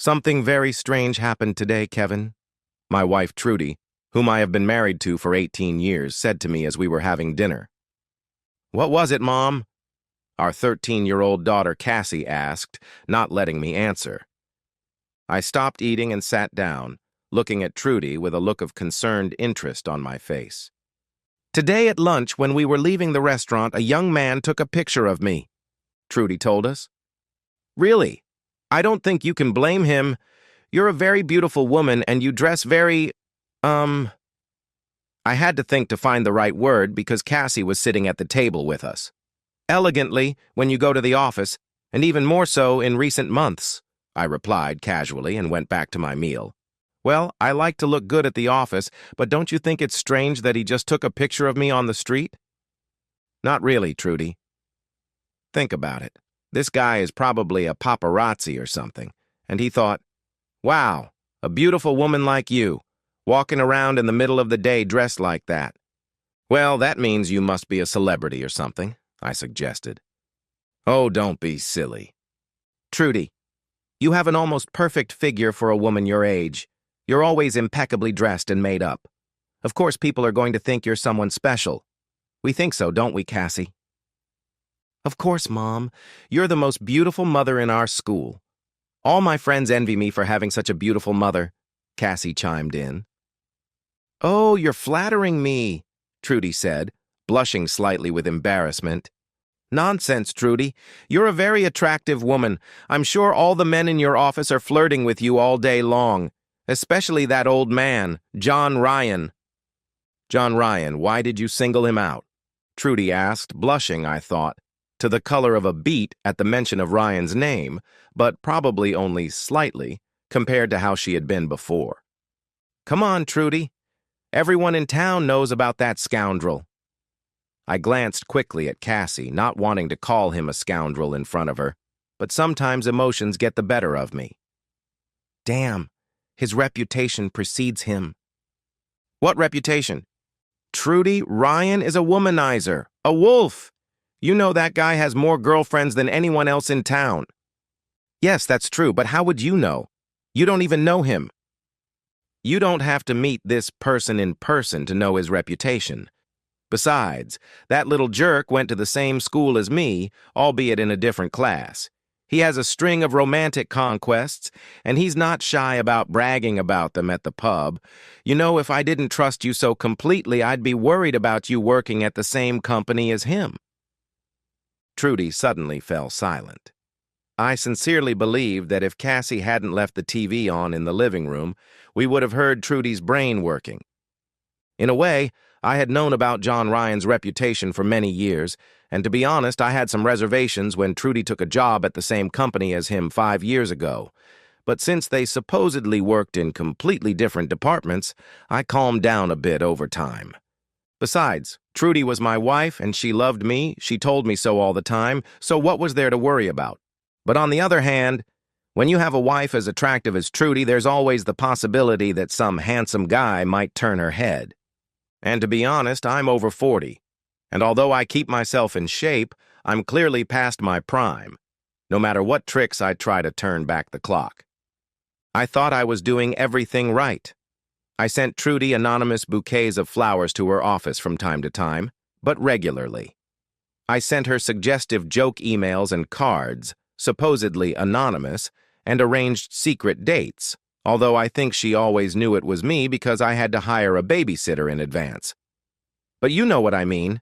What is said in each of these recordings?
Something very strange happened today, Kevin. My wife, Trudy, whom I have been married to for 18 years, said to me as we were having dinner. What was it, Mom? Our 13-year-old daughter, Cassie, asked, not letting me answer. I stopped eating and sat down, looking at Trudy with a look of concerned interest on my face. Today at lunch, when we were leaving the restaurant, a young man took a picture of me, Trudy told us. Really? I don't think you can blame him. You're a very beautiful woman and you dress very, I had to think to find the right word because Cassie was sitting at the table with us. Elegantly when you go to the office, and even more so in recent months, I replied casually and went back to my meal. Well, I like to look good at the office, but don't you think it's strange that he just took a picture of me on the street? Not really, Trudy. Think about it. This guy is probably a paparazzi or something, and he thought, wow, a beautiful woman like you, walking around in the middle of the day dressed like that. Well, that means you must be a celebrity or something, I suggested. Oh, don't be silly. Trudy, you have an almost perfect figure for a woman your age. You're always impeccably dressed and made up. Of course, people are going to think you're someone special. We think so, don't we, Cassie? Of course, Mom. You're the most beautiful mother in our school. All my friends envy me for having such a beautiful mother, Cassie chimed in. Oh, you're flattering me, Trudy said, blushing slightly with embarrassment. Nonsense, Trudy. You're a very attractive woman. I'm sure all the men in your office are flirting with you all day long, especially that old man, John Ryan. John Ryan, why did you single him out? Trudy asked, blushing, I thought, to the color of a beet at the mention of Ryan's name, but probably only slightly, compared to how she had been before. Come on, Trudy. Everyone in town knows about that scoundrel. I glanced quickly at Cassie, not wanting to call him a scoundrel in front of her, but sometimes emotions get the better of me. Damn, his reputation precedes him. What reputation? Trudy, Ryan is a womanizer, a wolf. You know that guy has more girlfriends than anyone else in town. Yes, that's true, but how would you know? You don't even know him. You don't have to meet this person in person to know his reputation. Besides, that little jerk went to the same school as me, albeit in a different class. He has a string of romantic conquests, and he's not shy about bragging about them at the pub. You know, if I didn't trust you so completely, I'd be worried about you working at the same company as him. Trudy suddenly fell silent. I sincerely believed that if Cassie hadn't left the TV on in the living room, we would have heard Trudy's brain working. In a way, I had known about John Ryan's reputation for many years, and to be honest, I had some reservations when Trudy took a job at the same company as him 5 years ago. But since they supposedly worked in completely different departments, I calmed down a bit over time. Besides, Trudy was my wife and she loved me, she told me so all the time, so what was there to worry about? But on the other hand, when you have a wife as attractive as Trudy, there's always the possibility that some handsome guy might turn her head. And to be honest, I'm over 40, and although I keep myself in shape, I'm clearly past my prime, no matter what tricks I try to turn back the clock. I thought I was doing everything right. I sent Trudy anonymous bouquets of flowers to her office from time to time, but regularly. I sent her suggestive joke emails and cards, supposedly anonymous, and arranged secret dates, although I think she always knew it was me because I had to hire a babysitter in advance. But you know what I mean.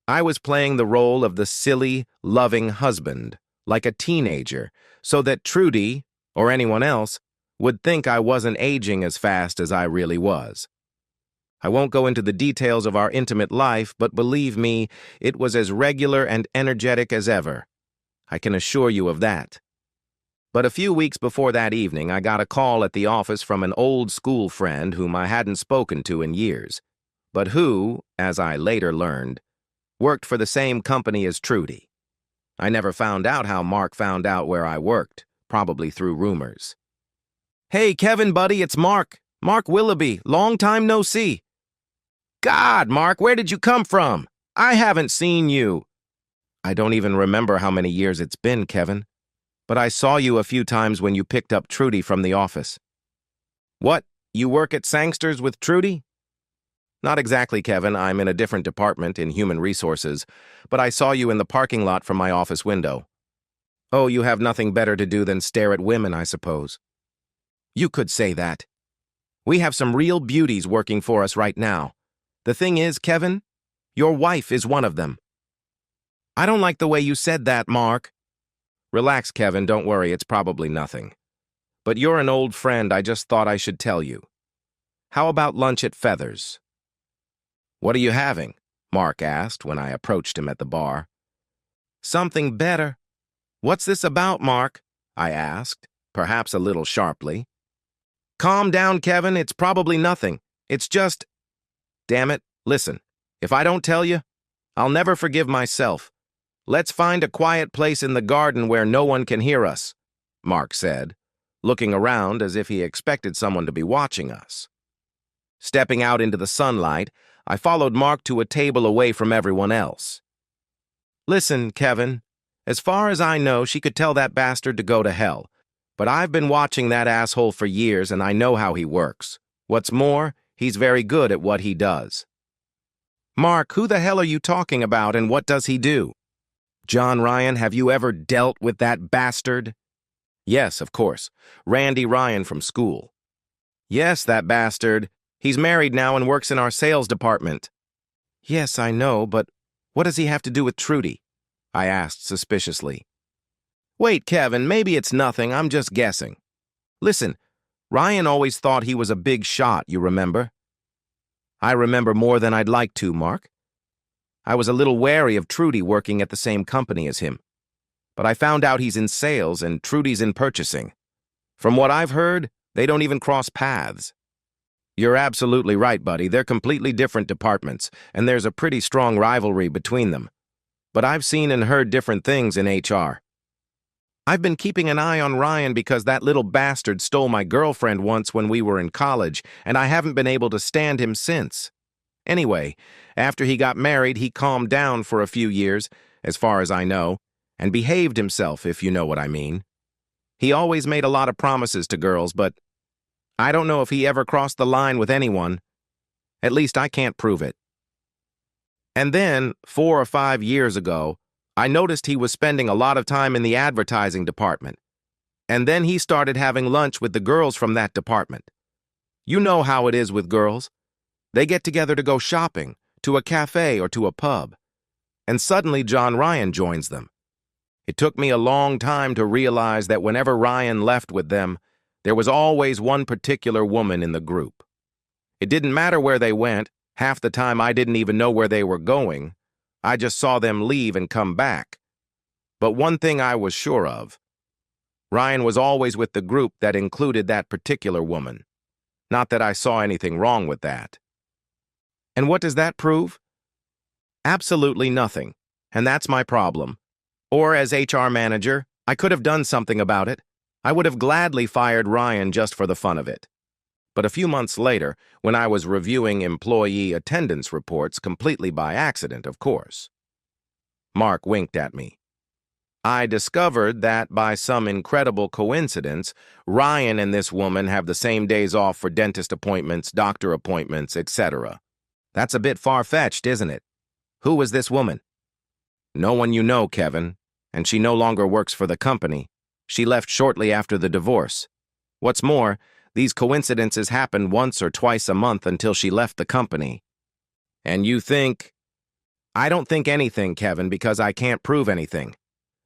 I was playing the role of the silly, loving husband, like a teenager, so that Trudy, or anyone else, would think I wasn't aging as fast as I really was. I won't go into the details of our intimate life, but believe me, it was as regular and energetic as ever. I can assure you of that. But a few weeks before that evening, I got a call at the office from an old school friend whom I hadn't spoken to in years, but who, as I later learned, worked for the same company as Trudy. I never found out how Mark found out where I worked, probably through rumors. Hey, Kevin, buddy, it's Mark. Mark Willoughby, long time no see. God, Mark, where did you come from? I haven't seen you. I don't even remember how many years it's been, Kevin. But I saw you a few times when you picked up Trudy from the office. What? You work at Sangster's with Trudy? Not exactly, Kevin. I'm in a different department in human resources, but I saw you in the parking lot from my office window. Oh, you have nothing better to do than stare at women, I suppose. You could say that. We have some real beauties working for us right now. The thing is, Kevin, your wife is one of them. I don't like the way you said that, Mark. Relax, Kevin, don't worry, it's probably nothing. But you're an old friend, I just thought I should tell you. How about lunch at Feathers? What are you having? Mark asked when I approached him at the bar. Something better. What's this about, Mark? I asked, perhaps a little sharply. Calm down, Kevin, it's probably nothing. It's just… Damn it, listen, if I don't tell you, I'll never forgive myself. Let's find a quiet place in the garden where no one can hear us, Mark said, looking around as if he expected someone to be watching us. Stepping out into the sunlight, I followed Mark to a table away from everyone else. Listen, Kevin, as far as I know, she could tell that bastard to go to hell, but I've been watching that asshole for years and I know how he works. What's more, he's very good at what he does. Mark, who the hell are you talking about and what does he do? John Ryan, have you ever dealt with that bastard? Yes, of course. Randy Ryan from school. Yes, that bastard. He's married now and works in our sales department. Yes, I know, but what does he have to do with Trudy? I asked suspiciously. Wait, Kevin, maybe it's nothing, I'm just guessing. Listen, Ryan always thought he was a big shot, you remember? I remember more than I'd like to, Mark. I was a little wary of Trudy working at the same company as him. But I found out he's in sales and Trudy's in purchasing. From what I've heard, they don't even cross paths. You're absolutely right, buddy. They're completely different departments, and there's a pretty strong rivalry between them. But I've seen and heard different things in HR. I've been keeping an eye on Ryan because that little bastard stole my girlfriend once when we were in college, and I haven't been able to stand him since. Anyway, after he got married, he calmed down for a few years, as far as I know, and behaved himself, if you know what I mean. He always made a lot of promises to girls, but I don't know if he ever crossed the line with anyone. At least I can't prove it. And then, 4 or 5 years ago, I noticed he was spending a lot of time in the advertising department. And then he started having lunch with the girls from that department. You know how it is with girls. They get together to go shopping, to a cafe or to a pub. And suddenly John Ryan joins them. It took me a long time to realize that whenever Ryan left with them, there was always one particular woman in the group. It didn't matter where they went. Half the time I didn't even know where they were going. I just saw them leave and come back. But one thing I was sure of. Ryan was always with the group that included that particular woman. Not that I saw anything wrong with that. And what does that prove? Absolutely nothing. And that's my problem. Or as HR manager, I could have done something about it. I would have gladly fired Ryan just for the fun of it. But a few months later, when I was reviewing employee attendance reports, completely by accident, of course, Mark winked at me. I discovered that, by some incredible coincidence, Ryan and this woman have the same days off for dentist appointments, doctor appointments, etc. That's a bit far-fetched, isn't it? Who was this woman? No one you know, Kevin, and she no longer works for the company. She left shortly after the divorce. What's more, these coincidences happened once or twice a month until she left the company. And you think… I don't think anything, Kevin, because I can't prove anything.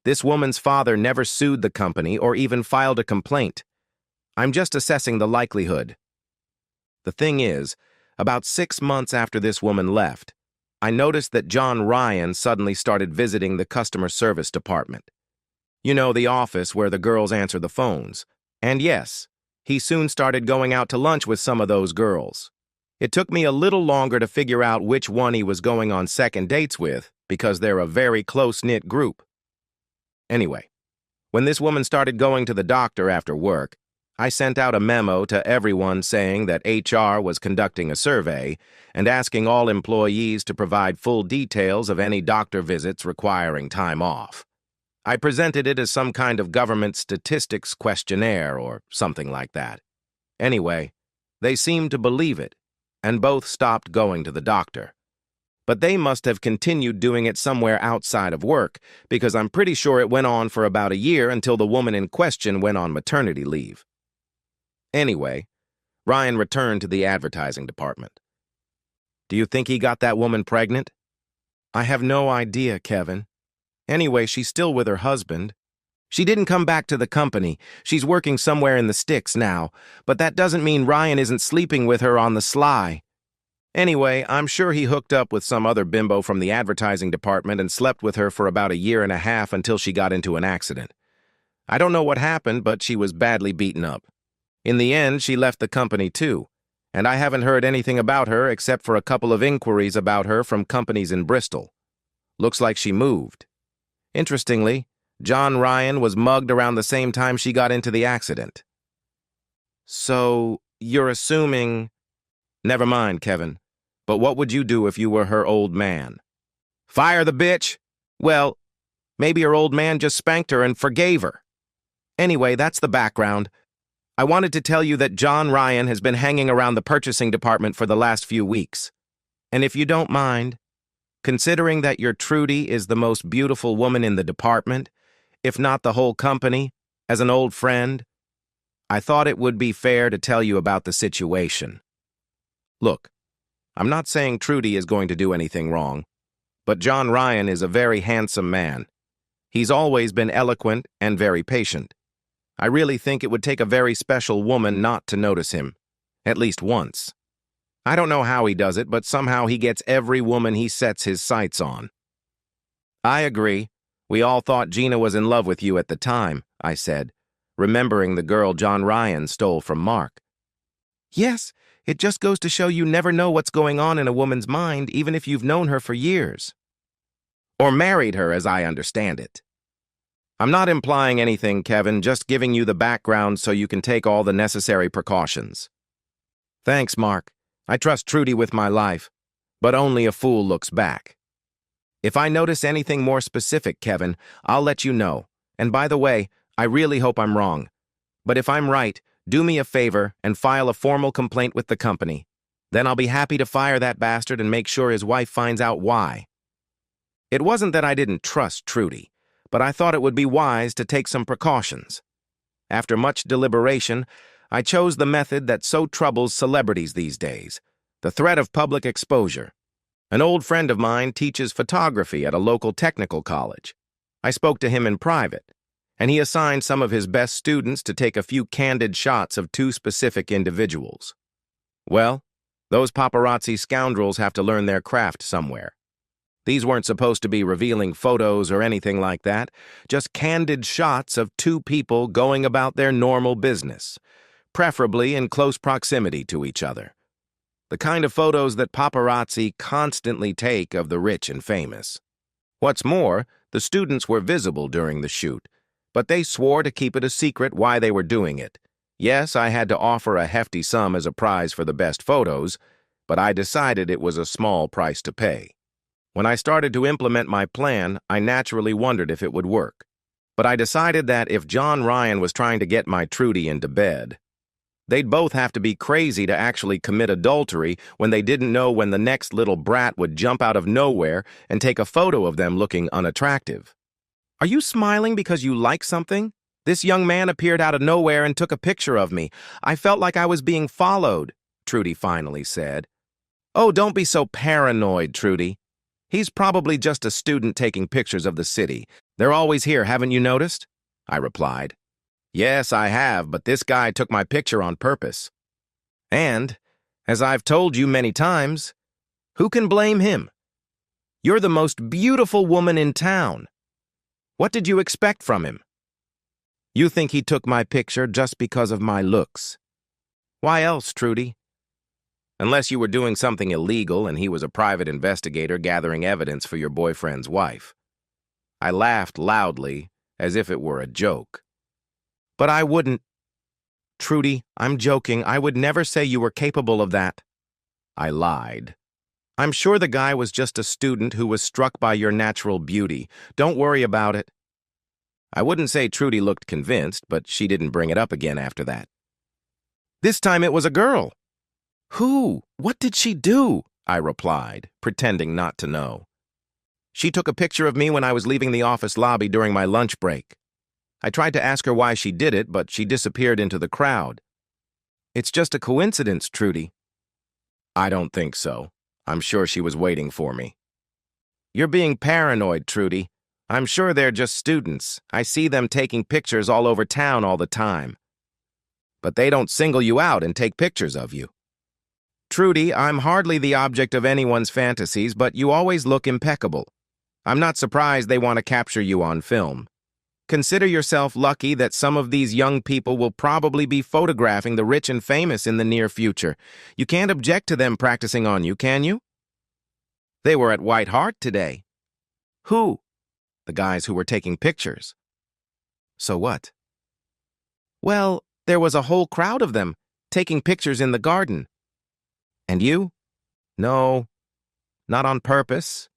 This woman's father never sued the company or even filed a complaint. I'm just assessing the likelihood. The thing is, about 6 months after this woman left, I noticed that John Ryan suddenly started visiting the customer service department. You know, the office where the girls answer the phones. And yes, he soon started going out to lunch with some of those girls. It took me a little longer to figure out which one he was going on second dates with, because they're a very close-knit group. Anyway, when this woman started going to the doctor after work, I sent out a memo to everyone saying that HR was conducting a survey and asking all employees to provide full details of any doctor visits requiring time off. I presented it as some kind of government statistics questionnaire or something like that. Anyway, they seemed to believe it, and both stopped going to the doctor. But they must have continued doing it somewhere outside of work, because I'm pretty sure it went on for about a year until the woman in question went on maternity leave. Anyway, Ryan returned to the advertising department. Do you think he got that woman pregnant? I have no idea, Kevin. Anyway, she's still with her husband. She didn't come back to the company. She's working somewhere in the sticks now, but that doesn't mean Ryan isn't sleeping with her on the sly. Anyway, I'm sure he hooked up with some other bimbo from the advertising department and slept with her for about a year and a half until she got into an accident. I don't know what happened, but she was badly beaten up. In the end, she left the company too, and I haven't heard anything about her except for a couple of inquiries about her from companies in Bristol. Looks like she moved. Interestingly, John Ryan was mugged around the same time she got into the accident. So, you're assuming... Never mind, Kevin. But what would you do if you were her old man? Fire the bitch? Well, maybe her old man just spanked her and forgave her. Anyway, that's the background. I wanted to tell you that John Ryan has been hanging around the purchasing department for the last few weeks. And if you don't mind, considering that your Trudy is the most beautiful woman in the department, if not the whole company, as an old friend, I thought it would be fair to tell you about the situation. Look, I'm not saying Trudy is going to do anything wrong, but John Ryan is a very handsome man. He's always been eloquent and very patient. I really think it would take a very special woman not to notice him, at least once. I don't know how he does it, but somehow he gets every woman he sets his sights on. I agree. We all thought Gina was in love with you at the time, I said, remembering the girl John Ryan stole from Mark. Yes, it just goes to show you never know what's going on in a woman's mind, even if you've known her for years. Or married her, as I understand it. I'm not implying anything, Kevin, just giving you the background so you can take all the necessary precautions. Thanks, Mark. I trust Trudy with my life, but only a fool looks back. If I notice anything more specific, Kevin, I'll let you know. And by the way, I really hope I'm wrong. But if I'm right, do me a favor and file a formal complaint with the company. Then I'll be happy to fire that bastard and make sure his wife finds out why. It wasn't that I didn't trust Trudy, but I thought it would be wise to take some precautions. After much deliberation, I chose the method that so troubles celebrities these days, the threat of public exposure. An old friend of mine teaches photography at a local technical college. I spoke to him in private, and he assigned some of his best students to take a few candid shots of two specific individuals. Well, those paparazzi scoundrels have to learn their craft somewhere. These weren't supposed to be revealing photos or anything like that, just candid shots of two people going about their normal business, preferably in close proximity to each other. The kind of photos that paparazzi constantly take of the rich and famous. What's more, the students were visible during the shoot, but they swore to keep it a secret why they were doing it. Yes, I had to offer a hefty sum as a prize for the best photos, but I decided it was a small price to pay. When I started to implement my plan, I naturally wondered if it would work. But I decided that if John Ryan was trying to get my Trudy into bed, they'd both have to be crazy to actually commit adultery when they didn't know when the next little brat would jump out of nowhere and take a photo of them looking unattractive. Are you smiling because you like something? This young man appeared out of nowhere and took a picture of me. I felt like I was being followed, Trudy finally said. Oh, don't be so paranoid, Trudy. He's probably just a student taking pictures of the city. They're always here, haven't you noticed? I replied. Yes, I have, but this guy took my picture on purpose. And, as I've told you many times, who can blame him? You're the most beautiful woman in town. What did you expect from him? You think he took my picture just because of my looks. Why else, Trudy? Unless you were doing something illegal and he was a private investigator gathering evidence for your boyfriend's wife. I laughed loudly, as if it were a joke. But I wouldn't. Trudy, I'm joking. I would never say you were capable of that. I lied. I'm sure the guy was just a student who was struck by your natural beauty. Don't worry about it. I wouldn't say Trudy looked convinced, but she didn't bring it up again after that. This time it was a girl. Who? What did she do? I replied, pretending not to know. She took a picture of me when I was leaving the office lobby during my lunch break. I tried to ask her why she did it, but she disappeared into the crowd. It's just a coincidence, Trudy. I don't think so. I'm sure she was waiting for me. You're being paranoid, Trudy. I'm sure they're just students. I see them taking pictures all over town all the time. But they don't single you out and take pictures of you. Trudy, I'm hardly the object of anyone's fantasies, but you always look impeccable. I'm not surprised they want to capture you on film. Consider yourself lucky that some of these young people will probably be photographing the rich and famous in the near future. You can't object to them practicing on you, can you? They were at White Hart today. Who? The guys who were taking pictures. So what? Well, there was a whole crowd of them taking pictures in the garden. And you? No, not on purpose,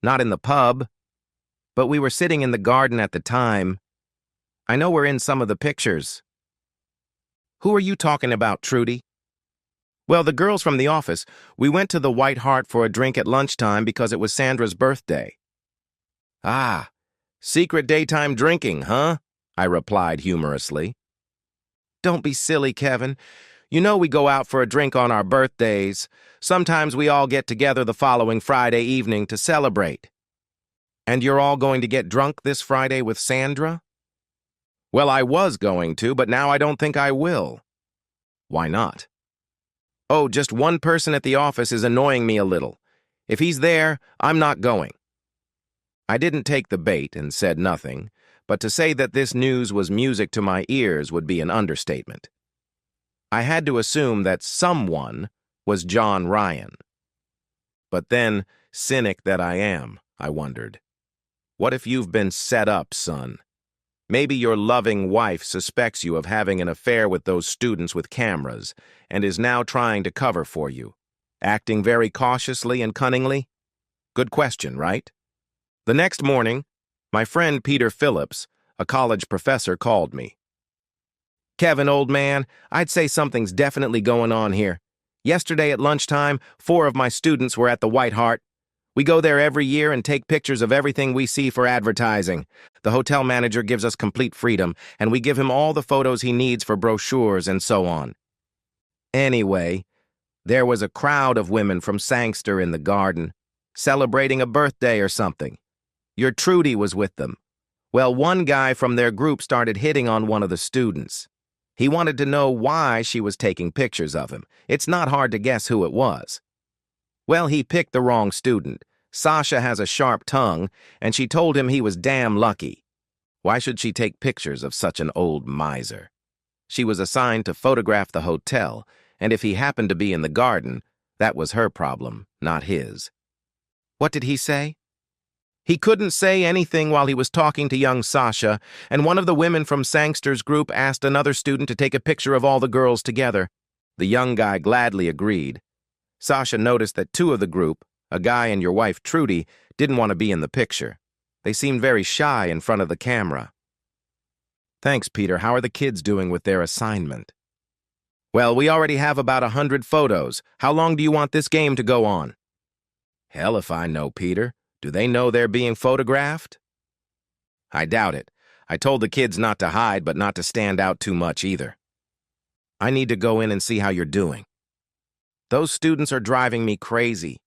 not in the pub, but we were sitting in the garden at the time. I know we're in some of the pictures. Who are you talking about, Trudy? Well, the girls from the office. We went to the White Hart for a drink at lunchtime because it was Sandra's birthday. Ah, secret daytime drinking, huh? I replied humorously. Don't be silly, Kevin. You know we go out for a drink on our birthdays. Sometimes we all get together the following Friday evening to celebrate. And you're all going to get drunk this Friday with Sandra? Well, I was going to, but now I don't think I will. Why not? Oh, just one person at the office is annoying me a little. If he's there, I'm not going. I didn't take the bait and said nothing, but to say that this news was music to my ears would be an understatement. I had to assume that someone was John Ryan. But then, cynic that I am, I wondered. What if you've been set up, son? Maybe your loving wife suspects you of having an affair with those students with cameras and is now trying to cover for you, acting very cautiously and cunningly? Good question, right? The next morning, my friend Peter Phillips, a college professor, called me. Kevin, old man, I'd say something's definitely going on here. Yesterday at lunchtime, 4 of my students were at the White Hart. We go there every year and take pictures of everything we see for advertising. The hotel manager gives us complete freedom, and we give him all the photos he needs for brochures and so on. Anyway, there was a crowd of women from Sangster in the garden, celebrating a birthday or something. Your Trudy was with them. Well, one guy from their group started hitting on one of the students. He wanted to know why she was taking pictures of him. It's not hard to guess who it was. Well, he picked the wrong student. Sasha has a sharp tongue, and she told him he was damn lucky. Why should she take pictures of such an old miser? She was assigned to photograph the hotel, and if he happened to be in the garden, that was her problem, not his. What did he say? He couldn't say anything while he was talking to young Sasha, and one of the women from Sangster's group asked another student to take a picture of all the girls together. The young guy gladly agreed. Sasha noticed that 2 of the group, a guy and your wife Trudy, didn't want to be in the picture. They seemed very shy in front of the camera. Thanks, Peter. How are the kids doing with their assignment? Well, we already have about 100 photos. How long do you want this game to go on? Hell if I know, Peter. Do they know they're being photographed? I doubt it. I told the kids not to hide, but not to stand out too much either. I need to go in and see how you're doing. Those students are driving me crazy.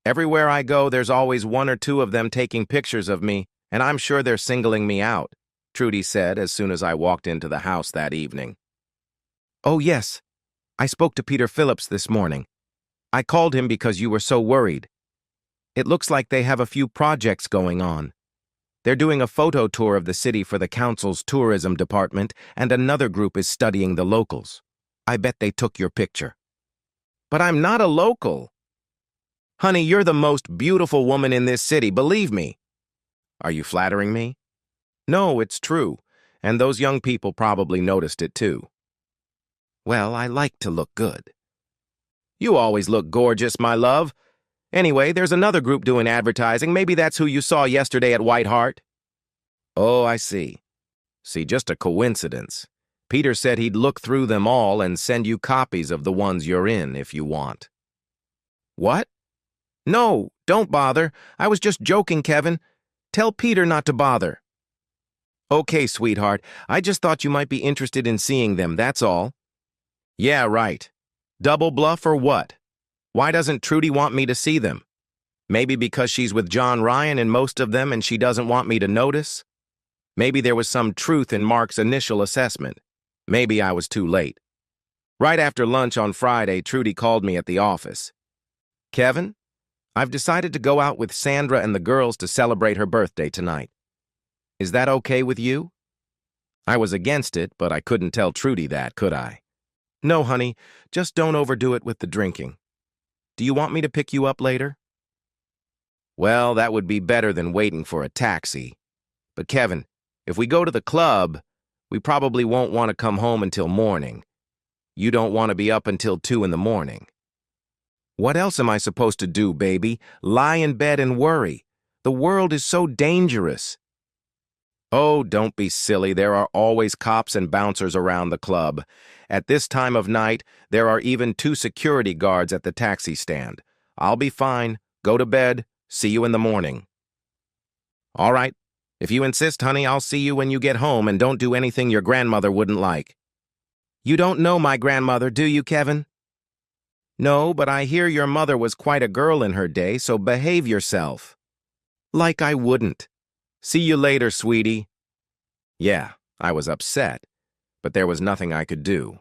Everywhere I go, there's always 1 or 2 of them taking pictures of me, and I'm sure they're singling me out, Trudy said as soon as I walked into the house that evening. Oh, yes. I spoke to Peter Phillips this morning. I called him because you were so worried. It looks like they have a few projects going on. They're doing a photo tour of the city for the council's tourism department, and another group is studying the locals. I bet they took your picture. But I'm not a local. Honey, you're the most beautiful woman in this city, believe me. Are you flattering me? No, it's true, and those young people probably noticed it too. Well, I like to look good. You always look gorgeous, my love. Anyway, there's another group doing advertising. Maybe that's who you saw yesterday at White Hart. Oh, I see. See, just a coincidence. Peter said he'd look through them all and send you copies of the ones you're in if you want. What? No, don't bother. I was just joking, Kevin. Tell Peter not to bother. Okay, sweetheart. I just thought you might be interested in seeing them, that's all. Yeah, right. Double bluff or what? Why doesn't Trudy want me to see them? Maybe because she's with John Ryan in most of them and she doesn't want me to notice? Maybe there was some truth in Mark's initial assessment. Maybe I was too late. Right after lunch on Friday, Trudy called me at the office. Kevin, I've decided to go out with Sandra and the girls to celebrate her birthday tonight. Is that okay with you? I was against it, but I couldn't tell Trudy that, could I? No, honey, just don't overdo it with the drinking. Do you want me to pick you up later? Well, that would be better than waiting for a taxi. But Kevin, if we go to the club, we probably won't want to come home until morning. You don't want to be up until 2 in the morning. What else am I supposed to do, baby? Lie in bed and worry. The world is so dangerous. Oh, don't be silly. There are always cops and bouncers around the club. At this time of night, there are even 2 security guards at the taxi stand. I'll be fine. Go to bed. See you in the morning. All right. If you insist, honey, I'll see you when you get home, and don't do anything your grandmother wouldn't like. You don't know my grandmother, do you, Kevin? No, but I hear your mother was quite a girl in her day, so behave yourself. Like I wouldn't. See you later, sweetie. Yeah, I was upset, but there was nothing I could do.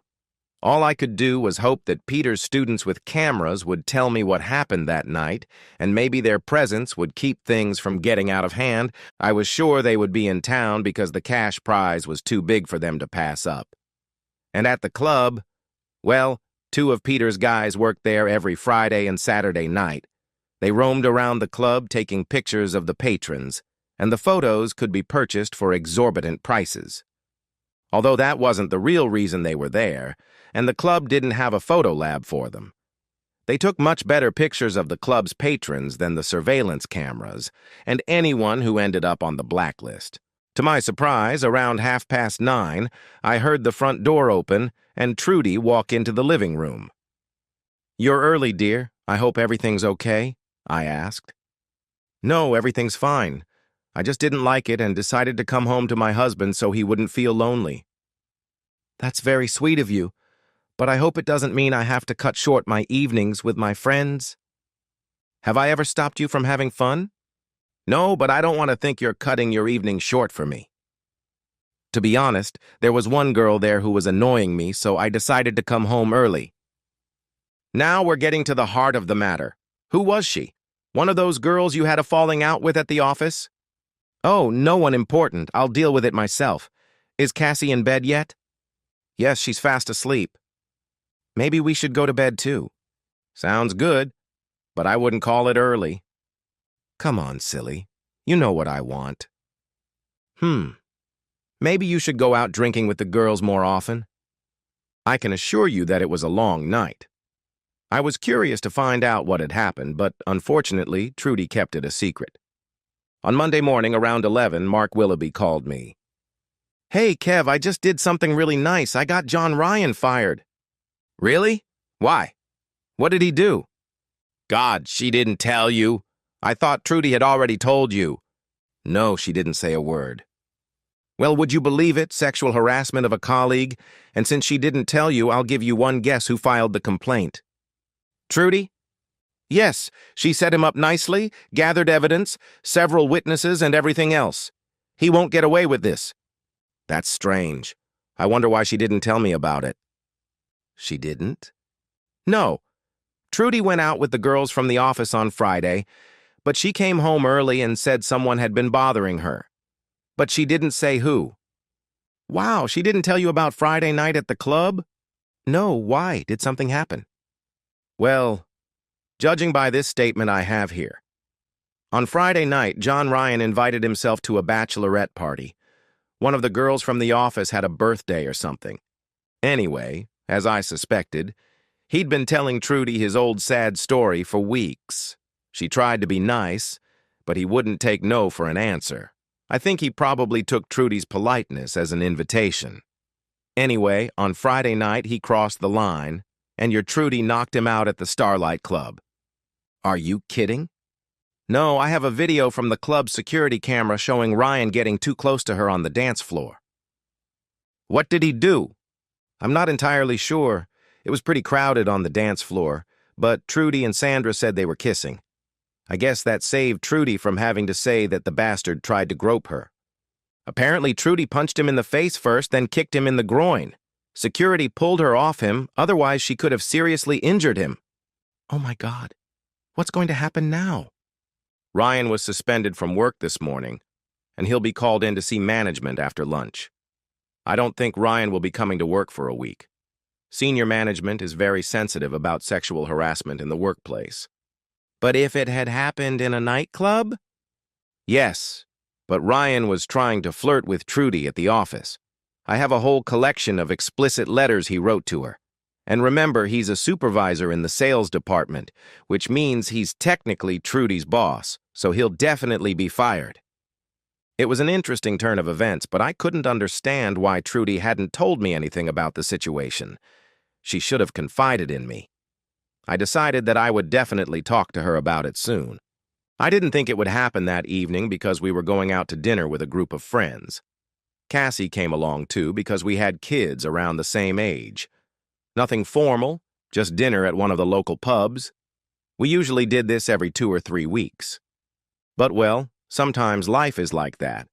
All I could do was hope that Peter's students with cameras would tell me what happened that night, and maybe their presence would keep things from getting out of hand. I was sure they would be in town because the cash prize was too big for them to pass up. And at the club, well, 2 of Peter's guys worked there every Friday and Saturday night. They roamed around the club taking pictures of the patrons, and the photos could be purchased for exorbitant prices. Although that wasn't the real reason they were there, and the club didn't have a photo lab for them. They took much better pictures of the club's patrons than the surveillance cameras, and anyone who ended up on the blacklist. To my surprise, around 9:30, I heard the front door open and Trudy walk into the living room. You're early, dear. I hope everything's okay? I asked. No, everything's fine. I just didn't like it and decided to come home to my husband so he wouldn't feel lonely. That's very sweet of you, but I hope it doesn't mean I have to cut short my evenings with my friends. Have I ever stopped you from having fun? No, but I don't want to think you're cutting your evening short for me. To be honest, there was one girl there who was annoying me, so I decided to come home early. Now we're getting to the heart of the matter. Who was she? One of those girls you had a falling out with at the office? Oh, no one important. I'll deal with it myself. Is Cassie in bed yet? Yes, she's fast asleep. Maybe we should go to bed too. Sounds good, but I wouldn't call it early. Come on, silly. You know what I want. Maybe you should go out drinking with the girls more often. I can assure you that it was a long night. I was curious to find out what had happened, but unfortunately, Trudy kept it a secret. On Monday morning around 11, Mark Willoughby called me. Hey, Kev, I just did something really nice. I got John Ryan fired. Really? Why? What did he do? God, she didn't tell you. I thought Trudy had already told you. No, she didn't say a word. Well, would you believe it, sexual harassment of a colleague? And since she didn't tell you, I'll give you one guess who filed the complaint. Trudy? Yes, she set him up nicely, gathered evidence, several witnesses, and everything else. He won't get away with this. That's strange. I wonder why she didn't tell me about it. She didn't? No. Trudy went out with the girls from the office on Friday, but she came home early and said someone had been bothering her. But she didn't say who. Wow, she didn't tell you about Friday night at the club? No, why? Did something happen? Well, judging by this statement I have here. On Friday night, John Ryan invited himself to a bachelorette party. One of the girls from the office had a birthday or something. Anyway, as I suspected, he'd been telling Trudy his old sad story for weeks. She tried to be nice, but he wouldn't take no for an answer. I think he probably took Trudy's politeness as an invitation. Anyway, on Friday night he crossed the line, and your Trudy knocked him out at the Starlight Club. Are you kidding? No, I have a video from the club's security camera showing Ryan getting too close to her on the dance floor. What did he do? I'm not entirely sure. It was pretty crowded on the dance floor, but Trudy and Sandra said they were kissing. I guess that saved Trudy from having to say that the bastard tried to grope her. Apparently, Trudy punched him in the face first, then kicked him in the groin. Security pulled her off him, otherwise she could have seriously injured him. Oh my God, what's going to happen now? Ryan was suspended from work this morning, and he'll be called in to see management after lunch. I don't think Ryan will be coming to work for a week. Senior management is very sensitive about sexual harassment in the workplace. But if it had happened in a nightclub? Yes, but Ryan was trying to flirt with Trudy at the office. I have a whole collection of explicit letters he wrote to her. And remember, he's a supervisor in the sales department, which means he's technically Trudy's boss, so he'll definitely be fired. It was an interesting turn of events, but I couldn't understand why Trudy hadn't told me anything about the situation. She should have confided in me. I decided that I would definitely talk to her about it soon. I didn't think it would happen that evening because we were going out to dinner with a group of friends. Cassie came along too because we had kids around the same age. Nothing formal, just dinner at one of the local pubs. We usually did this every 2 or 3 weeks. But, well, sometimes life is like that,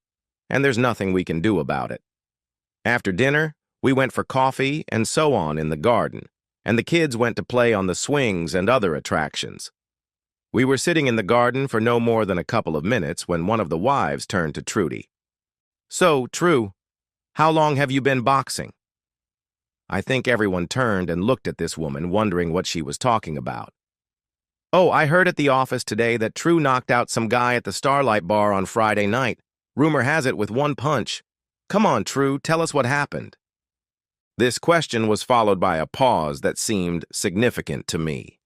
and there's nothing we can do about it. After dinner, we went for coffee and so on in the garden, and the kids went to play on the swings and other attractions. We were sitting in the garden for no more than a couple of minutes when one of the wives turned to Trudy. So, True, how long have you been boxing? I think everyone turned and looked at this woman, wondering what she was talking about. Oh, I heard at the office today that True knocked out some guy at the Starlight Bar on Friday night. Rumor has it with one punch. Come on, True, tell us what happened. This question was followed by a pause that seemed significant to me.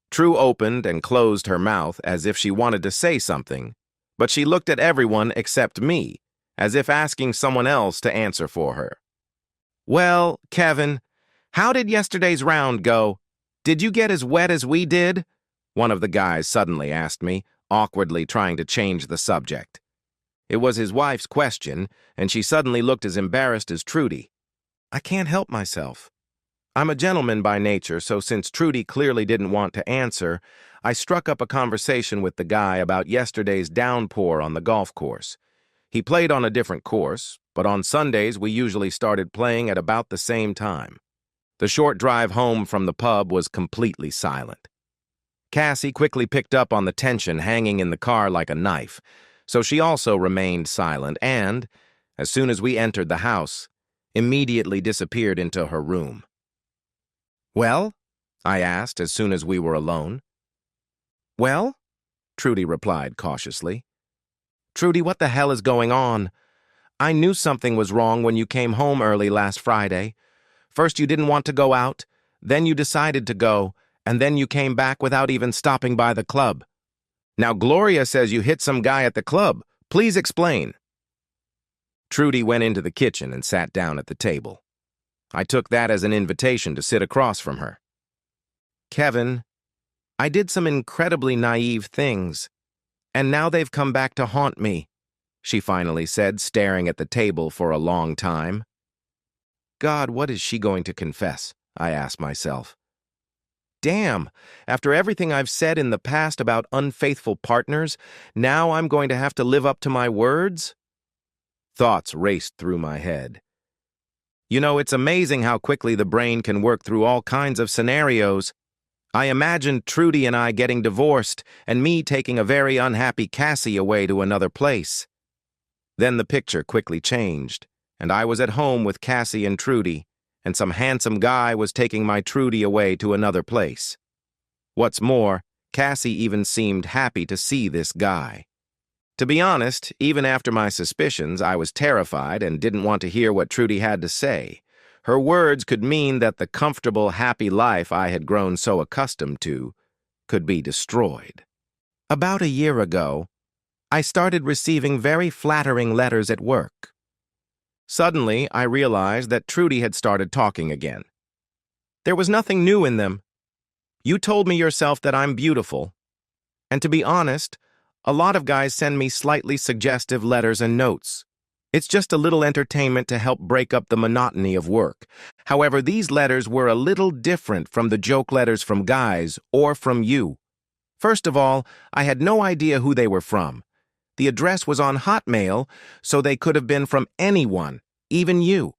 True opened and closed her mouth as if she wanted to say something, but she looked at everyone except me, as if asking someone else to answer for her. Well, Kevin, how did yesterday's round go? Did you get as wet as we did? One of the guys suddenly asked me, awkwardly trying to change the subject. It was his wife's question, and she suddenly looked as embarrassed as Trudy. I can't help myself. I'm a gentleman by nature, so since Trudy clearly didn't want to answer, I struck up a conversation with the guy about yesterday's downpour on the golf course. He played on a different course, but on Sundays we usually started playing at about the same time. The short drive home from the pub was completely silent. Cassie quickly picked up on the tension hanging in the car like a knife, so she also remained silent and, as soon as we entered the house, immediately disappeared into her room. Well? I asked as soon as we were alone. Well? Trudy replied cautiously. Trudy, what the hell is going on? I knew something was wrong when you came home early last Friday. First you didn't want to go out, then you decided to go, and then you came back without even stopping by the club. Now Gloria says you hit some guy at the club. Please explain. Trudy went into the kitchen and sat down at the table. I took that as an invitation to sit across from her. Kevin, I did some incredibly naive things, and now they've come back to haunt me, she finally said, staring at the table for a long time. God, what is she going to confess? I asked myself. Damn, after everything I've said in the past about unfaithful partners, now I'm going to have to live up to my words? Thoughts raced through my head. You know, it's amazing how quickly the brain can work through all kinds of scenarios. I imagined Trudy and I getting divorced and me taking a very unhappy Cassie away to another place. Then the picture quickly changed, and I was at home with Cassie and Trudy, and some handsome guy was taking my Trudy away to another place. What's more, Cassie even seemed happy to see this guy. To be honest, even after my suspicions, I was terrified and didn't want to hear what Trudy had to say. Her words could mean that the comfortable, happy life I had grown so accustomed to could be destroyed. About a year ago, I started receiving very flattering letters at work. Suddenly, I realized that Trudy had started talking again. There was nothing new in them. You told me yourself that I'm beautiful. And to be honest, a lot of guys send me slightly suggestive letters and notes. It's just a little entertainment to help break up the monotony of work. However, these letters were a little different from the joke letters from guys or from you. First of all, I had no idea who they were from. The address was on Hotmail, so they could have been from anyone, even you.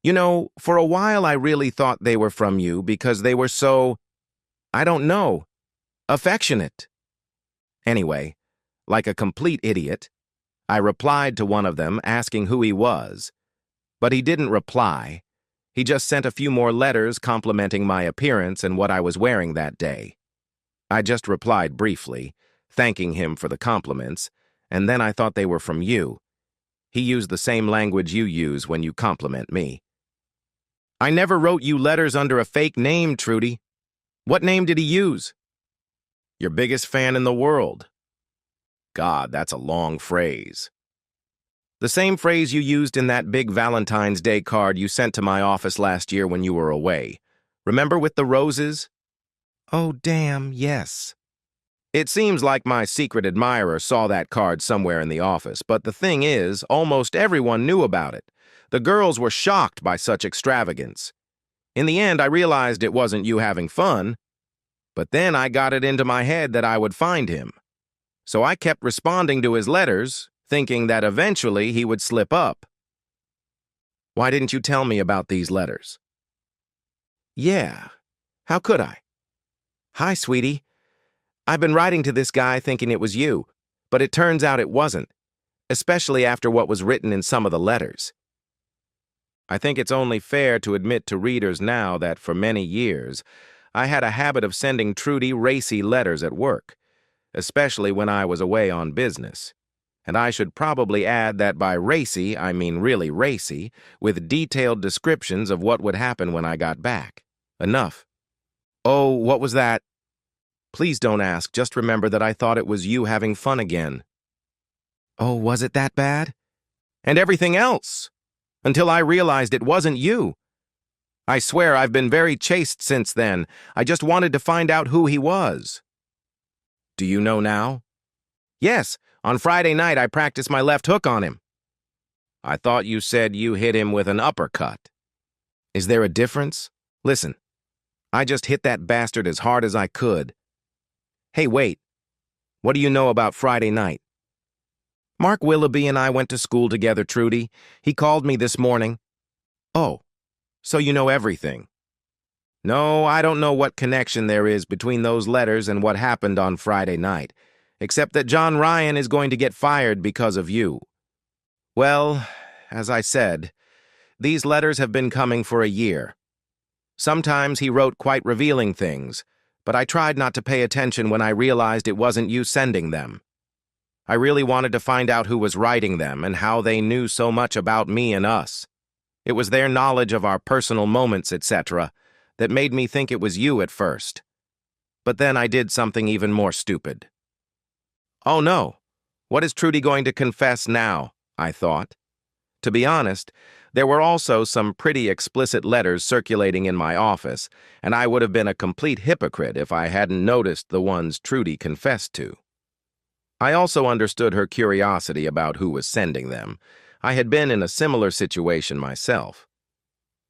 You know, for a while I really thought they were from you because they were so, I don't know, affectionate. Anyway, like a complete idiot, I replied to one of them asking who he was. But he didn't reply. He just sent a few more letters complimenting my appearance and what I was wearing that day. I just replied briefly, thanking him for the compliments, and then I thought they were from you. He used the same language you use when you compliment me. I never wrote you letters under a fake name, Trudy. What name did he use? Your biggest fan in the world. God, that's a long phrase. The same phrase you used in that big Valentine's Day card you sent to my office last year when you were away. Remember with the roses? Oh, damn, yes. It seems like my secret admirer saw that card somewhere in the office, but the thing is, almost everyone knew about it. The girls were shocked by such extravagance. In the end, I realized it wasn't you having fun, but then I got it into my head that I would find him. So I kept responding to his letters, thinking that eventually he would slip up. Why didn't you tell me about these letters? Yeah, how could I? Hi, sweetie. I've been writing to this guy thinking it was you, but it turns out it wasn't, especially after what was written in some of the letters. I think it's only fair to admit to readers now that for many years, I had a habit of sending Trudy racy letters at work, especially when I was away on business. And I should probably add that by racy, I mean really racy, with detailed descriptions of what would happen when I got back. Enough. Oh, what was that? Please don't ask, just remember that I thought it was you having fun again. Oh, was it that bad? And everything else, until I realized it wasn't you. I swear I've been very chaste since then. I just wanted to find out who he was. Do you know now? Yes, on Friday night I practiced my left hook on him. I thought you said you hit him with an uppercut. Is there a difference? Listen, I just hit that bastard as hard as I could. Hey, wait. What do you know about Friday night? Mark Willoughby and I went to school together, Trudy. He called me this morning. Oh, so you know everything. No, I don't know what connection there is between those letters and what happened on Friday night, except that John Ryan is going to get fired because of you. Well, as I said, these letters have been coming for a year. Sometimes he wrote quite revealing things, but I tried not to pay attention when I realized it wasn't you sending them. I really wanted to find out who was writing them and how they knew so much about me and us. It was their knowledge of our personal moments, etc., that made me think it was you at first. But then I did something even more stupid. Oh no, what is Trudy going to confess now? I thought. To be honest, there were also some pretty explicit letters circulating in my office, and I would have been a complete hypocrite if I hadn't noticed the ones Trudy confessed to. I also understood her curiosity about who was sending them. I had been in a similar situation myself.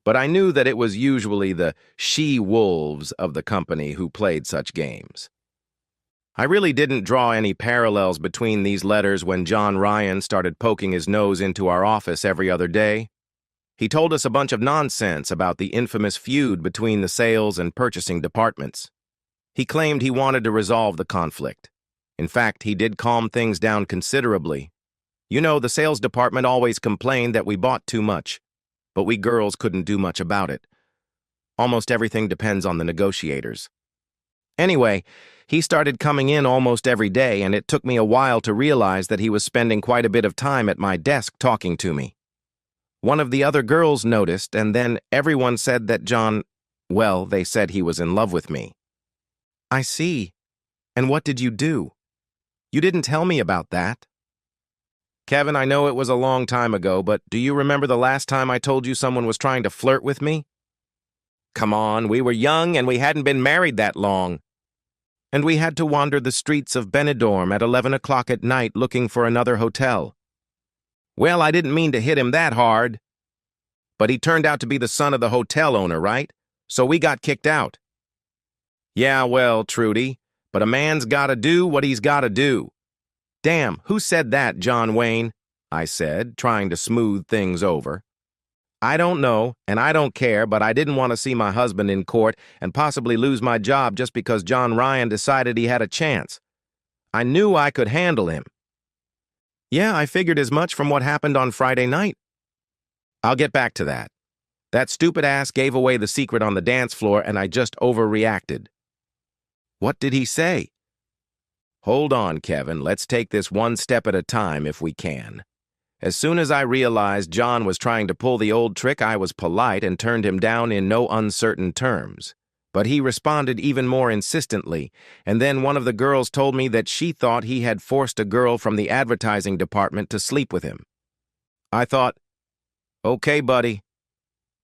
But I knew that it was usually the she-wolves of the company who played such games. I really didn't draw any parallels between these letters when John Ryan started poking his nose into our office every other day. He told us a bunch of nonsense about the infamous feud between the sales and purchasing departments. He claimed he wanted to resolve the conflict. In fact, he did calm things down considerably. You know, the sales department always complained that we bought too much, but we girls couldn't do much about it. Almost everything depends on the negotiators. Anyway, he started coming in almost every day, and it took me a while to realize that he was spending quite a bit of time at my desk talking to me. One of the other girls noticed, and then everyone said that John, well, they said he was in love with me. I see. And what did you do? You didn't tell me about that. Kevin, I know it was a long time ago, but do you remember the last time I told you someone was trying to flirt with me? Come on, we were young and we hadn't been married that long. And we had to wander the streets of Benidorm at 11 o'clock at night looking for another hotel. Well, I didn't mean to hit him that hard. But he turned out to be the son of the hotel owner, right? So we got kicked out. Yeah, well, Trudy, but a man's gotta do what he's gotta do. Damn, who said that, John Wayne? I said, trying to smooth things over. I don't know, and I don't care, but I didn't want to see my husband in court and possibly lose my job just because John Ryan decided he had a chance. I knew I could handle him. Yeah, I figured as much from what happened on Friday night. I'll get back to that. That stupid ass gave away the secret on the dance floor and I just overreacted. What did he say? Hold on, Kevin. Let's take this one step at a time if we can. As soon as I realized John was trying to pull the old trick, I was polite and turned him down in no uncertain terms. But he responded even more insistently, and then one of the girls told me that she thought he had forced a girl from the advertising department to sleep with him. I thought, okay, buddy,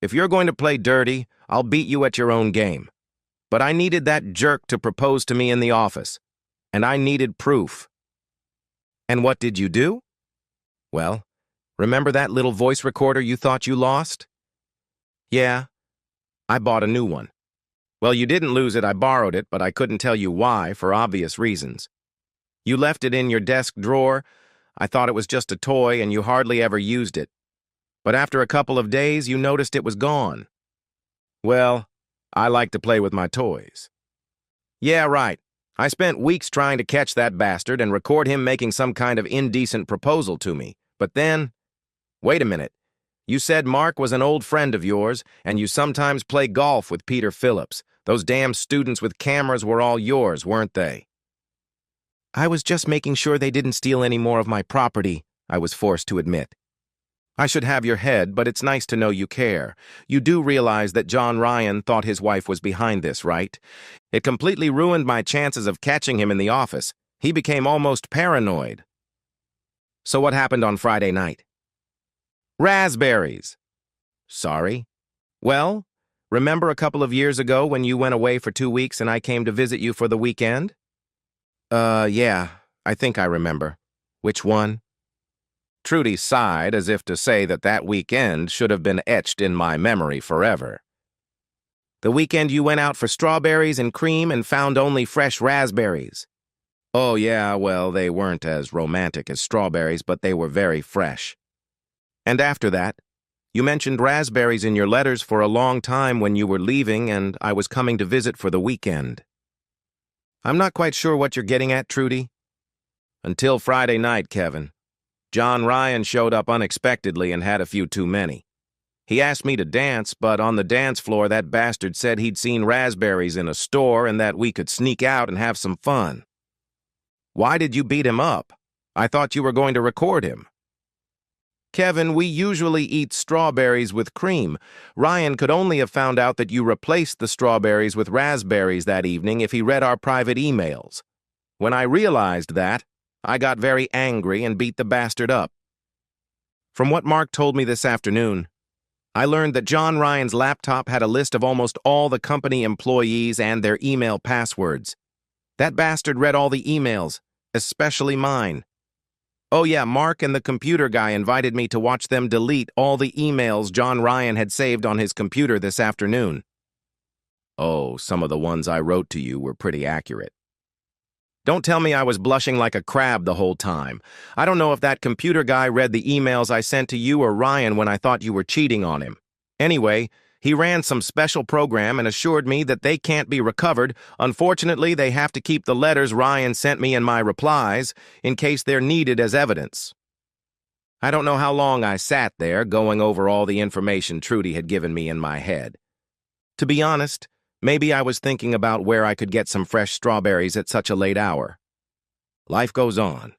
if you're going to play dirty, I'll beat you at your own game. But I needed that jerk to propose to me in the office, and I needed proof. And what did you do? Well, remember that little voice recorder you thought you lost? Yeah, I bought a new one. Well, you didn't lose it, I borrowed it, but I couldn't tell you why, for obvious reasons. You left it in your desk drawer. I thought it was just a toy and you hardly ever used it. But after a couple of days, you noticed it was gone. Well, I like to play with my toys. Yeah, right. I spent weeks trying to catch that bastard and record him making some kind of indecent proposal to me. But then, wait a minute. You said Mark was an old friend of yours, and you sometimes play golf with Peter Phillips. Those damn students with cameras were all yours, weren't they? I was just making sure they didn't steal any more of my property, I was forced to admit. I should have your head, but it's nice to know you care. You do realize that John Ryan thought his wife was behind this, right? It completely ruined my chances of catching him in the office. He became almost paranoid. So what happened on Friday night? Raspberries. Sorry? Well, remember a couple of years ago when you went away for 2 weeks and I came to visit you for the weekend? Yeah, I think I remember. Which one? Trudy sighed as if to say that that weekend should have been etched in my memory forever. The weekend you went out for strawberries and cream and found only fresh raspberries. Oh yeah, well, they weren't as romantic as strawberries, but they were very fresh. And after that, you mentioned raspberries in your letters for a long time when you were leaving and I was coming to visit for the weekend. I'm not quite sure what you're getting at, Trudy. Until Friday night, Kevin. John Ryan showed up unexpectedly and had a few too many. He asked me to dance, but on the dance floor that bastard said he'd seen raspberries in a store and that we could sneak out and have some fun. Why did you beat him up? I thought you were going to record him. Kevin, we usually eat strawberries with cream. Ryan could only have found out that you replaced the strawberries with raspberries that evening if he read our private emails. When I realized that, I got very angry and beat the bastard up. From what Mark told me this afternoon, I learned that John Ryan's laptop had a list of almost all the company employees and their email passwords. That bastard read all the emails, especially mine. Oh yeah, Mark and the computer guy invited me to watch them delete all the emails John Ryan had saved on his computer this afternoon. Oh, some of the ones I wrote to you were pretty accurate. Don't tell me I was blushing like a crab the whole time. I don't know if that computer guy read the emails I sent to you or Ryan when I thought you were cheating on him. Anyway, he ran some special program and assured me that they can't be recovered. Unfortunately, they have to keep the letters Ryan sent me and my replies in case they're needed as evidence. I don't know how long I sat there going over all the information Trudy had given me in my head. To be honest, maybe I was thinking about where I could get some fresh strawberries at such a late hour. Life goes on.